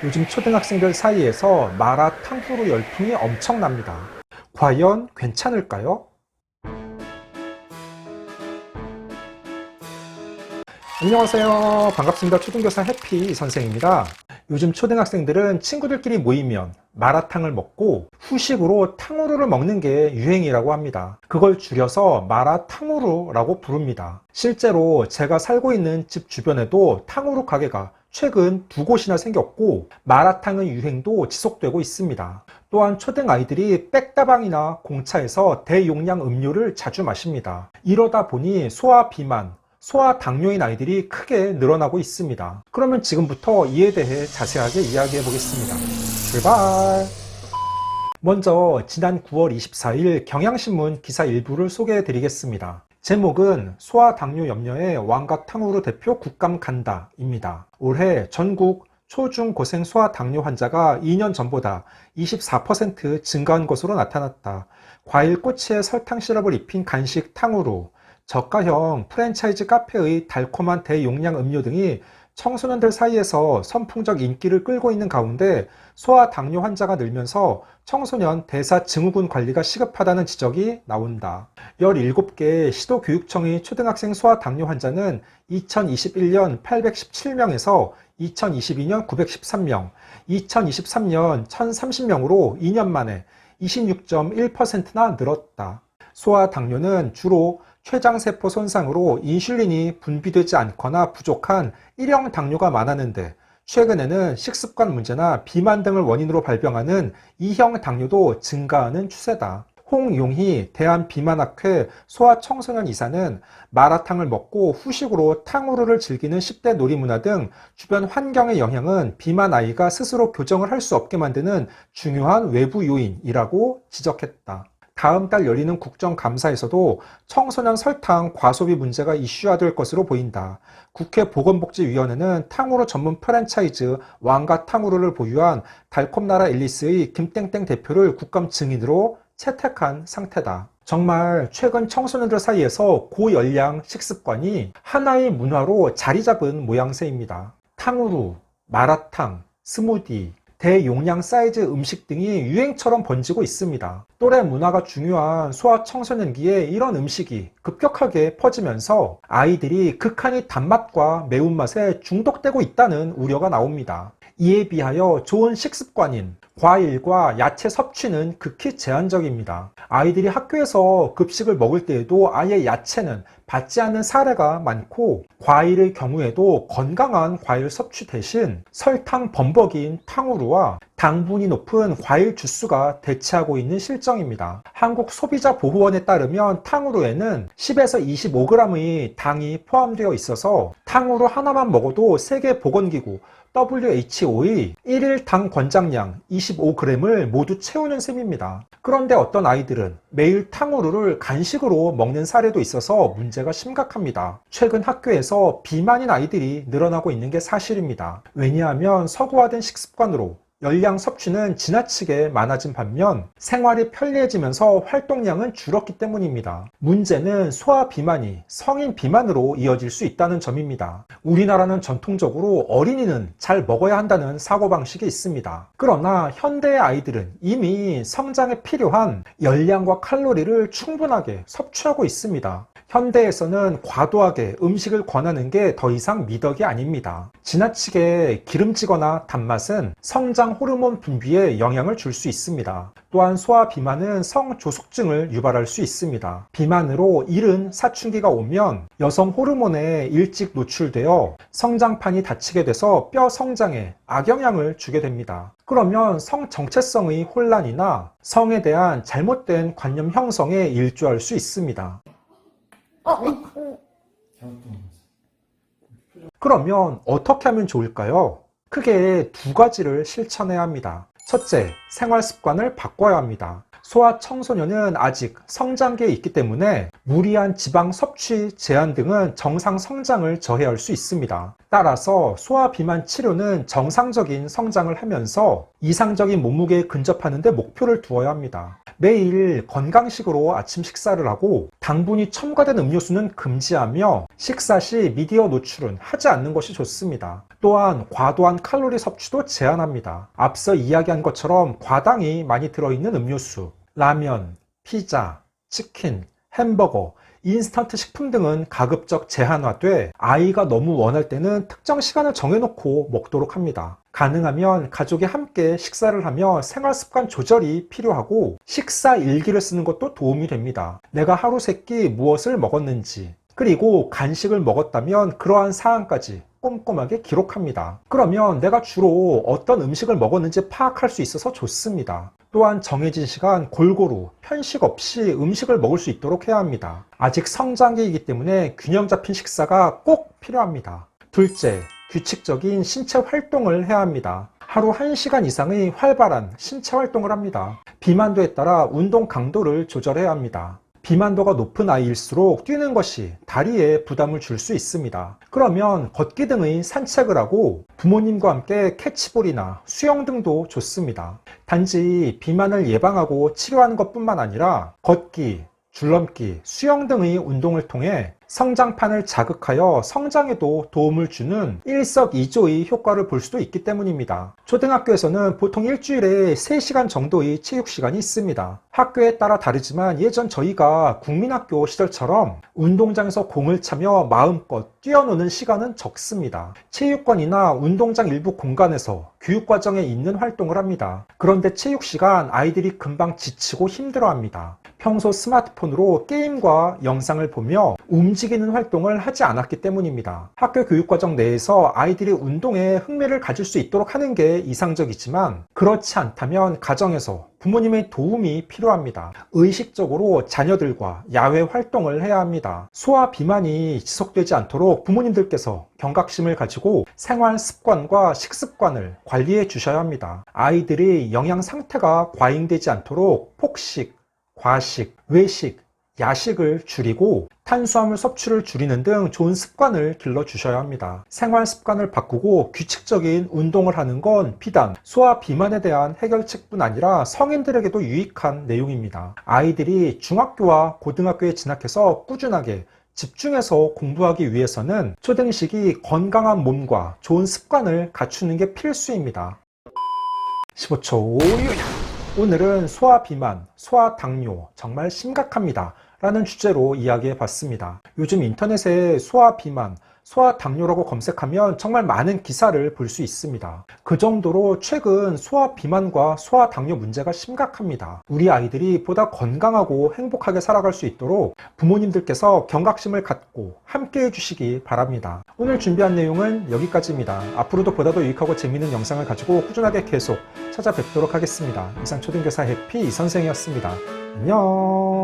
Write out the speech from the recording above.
요즘 초등학생들 사이에서 마라탕후루 열풍이 엄청납니다. 과연 괜찮을까요? 안녕하세요. 반갑습니다. 초등교사 해피 선생입니다. 요즘 초등학생들은 친구들끼리 모이면 마라탕을 먹고 후식으로 탕후루를 먹는 게 유행이라고 합니다. 그걸 줄여서 마라탕후루라고 부릅니다. 실제로 제가 살고 있는 집 주변에도 탕후루 가게가 최근 2곳이나 생겼고 마라탕의 유행도 지속되고 있습니다. 또한 초등 아이들이 백다방이나 공차에서 대용량 음료를 자주 마십니다. 이러다 보니 소화 비만, 소아 당뇨인 아이들이 크게 늘어나고 있습니다. 그러면 지금부터 이에 대해 자세하게 이야기해 보겠습니다. 출발! 먼저 지난 9월 24일 경향신문 기사 일부를 소개해 드리겠습니다. 제목은 소아 당뇨 염려에 왕가탕후루 대표 국감 간다입니다. 올해 전국 초중고생 소아 당뇨 환자가 2년 전보다 24% 증가한 것으로 나타났다. 과일 꼬치에 설탕 시럽을 입힌 간식 탕후루, 저가형 프랜차이즈 카페의 달콤한 대용량 음료 등이 청소년들 사이에서 선풍적 인기를 끌고 있는 가운데 소아 당뇨 환자가 늘면서 청소년 대사증후군 관리가 시급하다는 지적이 나온다. 17개 시도교육청의 초등학생 소아 당뇨 환자는 2021년 817명에서 2022년 913명, 2023년 1030명으로 2년 만에 26.1%나 늘었다. 소아 당뇨는 주로 췌장세포 손상으로 인슐린이 분비되지 않거나 부족한 1형 당뇨가 많았는데 최근에는 식습관 문제나 비만 등을 원인으로 발병하는 2형 당뇨도 증가하는 추세다. 홍용희 대한비만학회 소아청소년 이사는 마라탕을 먹고 후식으로 탕후루를 즐기는 10대 놀이문화 등 주변 환경의 영향은 비만 아이가 스스로 교정을 할 수 없게 만드는 중요한 외부 요인이라고 지적했다. 다음 달 열리는 국정감사에서도 청소년 설탕 과소비 문제가 이슈화될 것으로 보인다. 국회 보건복지위원회는 탕후루 전문 프랜차이즈 왕가탕후루를 보유한 달콤나라 앨리스의 김땡땡 대표를 국감 증인으로 채택한 상태다. 정말 최근 청소년들 사이에서 고열량 식습관이 하나의 문화로 자리 잡은 모양새입니다. 탕후루, 마라탕, 스무디, 대용량 사이즈 음식 등이 유행처럼 번지고 있습니다. 또래 문화가 중요한 소아청소년기에 이런 음식이 급격하게 퍼지면서 아이들이 극한의 단맛과 매운맛에 중독되고 있다는 우려가 나옵니다. 이에 비하여 좋은 식습관인 과일과 야채 섭취는 극히 제한적입니다. 아이들이 학교에서 급식을 먹을 때에도 아예 야채는 받지 않는 사례가 많고 과일의 경우에도 건강한 과일 섭취 대신 설탕 범벅인 탕후루와 당분이 높은 과일 주스가 대체하고 있는 실정입니다. 한국소비자보호원에 따르면 탕후루에는 10에서 25g의 당이 포함되어 있어서 탕후루 하나만 먹어도 세계보건기구 WHO의 1일 당 권장량 25g을 모두 채우는 셈입니다. 그런데 어떤 아이들은 매일 탕후루를 간식으로 먹는 사례도 있어서 문제가 심각합니다. 최근 학교에서 비만인 아이들이 늘어나고 있는 게 사실입니다. 왜냐하면 서구화된 식습관으로 열량 섭취는 지나치게 많아진 반면 생활이 편리해지면서 활동량은 줄었기 때문입니다. 문제는 소아 비만이 성인 비만으로 이어질 수 있다는 점입니다. 우리나라는 전통적으로 어린이는 잘 먹어야 한다는 사고방식이 있습니다. 그러나 현대의 아이들은 이미 성장에 필요한 열량과 칼로리를 충분하게 섭취하고 있습니다. 현대에서는 과도하게 음식을 권하는 게 더 이상 미덕이 아닙니다. 지나치게 기름지거나 단맛은 성장 호르몬 분비에 영향을 줄 수 있습니다. 또한 소아 비만은 성조숙증을 유발할 수 있습니다. 비만으로 이른 사춘기가 오면 여성 호르몬에 일찍 노출되어 성장판이 닫히게 돼서 뼈 성장에 악영향을 주게 됩니다. 그러면 성 정체성의 혼란이나 성에 대한 잘못된 관념 형성에 일조할 수 있습니다. 그러면 어떻게 하면 좋을까요? 크게 2가지를 실천해야 합니다. 첫째, 생활 습관을 바꿔야 합니다. 소아 청소년은 아직 성장기에 있기 때문에 무리한 지방 섭취 제한 등은 정상 성장을 저해할 수 있습니다. 따라서 소화 비만 치료는 정상적인 성장을 하면서 이상적인 몸무게에 근접하는 데 목표를 두어야 합니다. 매일 건강식으로 아침 식사를 하고 당분이 첨가된 음료수는 금지하며 식사 시 미디어 노출은 하지 않는 것이 좋습니다. 또한 과도한 칼로리 섭취도 제한합니다. 앞서 이야기한 것처럼 과당이 많이 들어있는 음료수, 라면, 피자, 치킨, 햄버거, 인스턴트 식품 등은 가급적 제한화돼 아이가 너무 원할 때는 특정 시간을 정해놓고 먹도록 합니다. 가능하면 가족이 함께 식사를 하며 생활습관 조절이 필요하고 식사 일기를 쓰는 것도 도움이 됩니다. 내가 하루 세끼 무엇을 먹었는지, 그리고 간식을 먹었다면 그러한 사항까지 꼼꼼하게 기록합니다. 그러면 내가 주로 어떤 음식을 먹었는지 파악할 수 있어서 좋습니다. 또한 정해진 시간 골고루 편식 없이 음식을 먹을 수 있도록 해야 합니다. 아직 성장기이기 때문에 균형 잡힌 식사가 꼭 필요합니다. 둘째, 규칙적인 신체 활동을 해야 합니다. 하루 1시간 이상의 활발한 신체 활동을 합니다. 비만도에 따라 운동 강도를 조절해야 합니다. 비만도가 높은 아이일수록 뛰는 것이 다리에 부담을 줄 수 있습니다. 그러면 걷기 등의 산책을 하고 부모님과 함께 캐치볼이나 수영 등도 좋습니다. 단지 비만을 예방하고 치료하는 것뿐만 아니라 걷기, 줄넘기, 수영 등의 운동을 통해 성장판을 자극하여 성장에도 도움을 주는 일석이조의 효과를 볼 수도 있기 때문입니다. 초등학교에서는 보통 일주일에 3시간 정도의 체육시간이 있습니다. 학교에 따라 다르지만 예전 저희가 국민학교 시절처럼 운동장에서 공을 차며 마음껏 뛰어노는 시간은 적습니다. 체육관이나 운동장 일부 공간에서 교육과정에 있는 활동을 합니다. 그런데 체육시간 아이들이 금방 지치고 힘들어합니다. 평소 스마트폰으로 게임과 영상을 보며 움직이는 활동을 하지 않았기 때문입니다. 학교 교육과정 내에서 아이들이 운동에 흥미를 가질 수 있도록 하는 게 이상적이지만 그렇지 않다면 가정에서 부모님의 도움이 필요합니다. 의식적으로 자녀들과 야외 활동을 해야 합니다. 소화 비만이 지속되지 않도록 부모님들께서 경각심을 가지고 생활 습관과 식습관을 관리해 주셔야 합니다. 아이들이 영양 상태가 과잉되지 않도록 폭식, 과식, 외식, 야식을 줄이고 탄수화물 섭취를 줄이는 등 좋은 습관을 길러주셔야 합니다. 생활 습관을 바꾸고 규칙적인 운동을 하는 건 비단 소화 비만에 대한 해결책뿐 아니라 성인들에게도 유익한 내용입니다. 아이들이 중학교와 고등학교에 진학해서 꾸준하게 집중해서 공부하기 위해서는 초등 시기 건강한 몸과 좋은 습관을 갖추는 게 필수입니다. 15초 오늘은 소화 비만, 소화 당뇨 정말 심각합니다 라는 주제로 이야기해 봤습니다. 요즘 인터넷에 소화 비만, 소화 당뇨라고 검색하면 정말 많은 기사를 볼 수 있습니다. 그 정도로 최근 소화 비만과 소화 당뇨 문제가 심각합니다. 우리 아이들이 보다 건강하고 행복하게 살아갈 수 있도록 부모님들께서 경각심을 갖고 함께 해주시기 바랍니다. 오늘 준비한 내용은 여기까지입니다. 앞으로도 보다 더 유익하고 재미있는 영상을 가지고 꾸준하게 계속 찾아뵙도록 하겠습니다. 이상 초등교사 해피 이선생이었습니다. 안녕.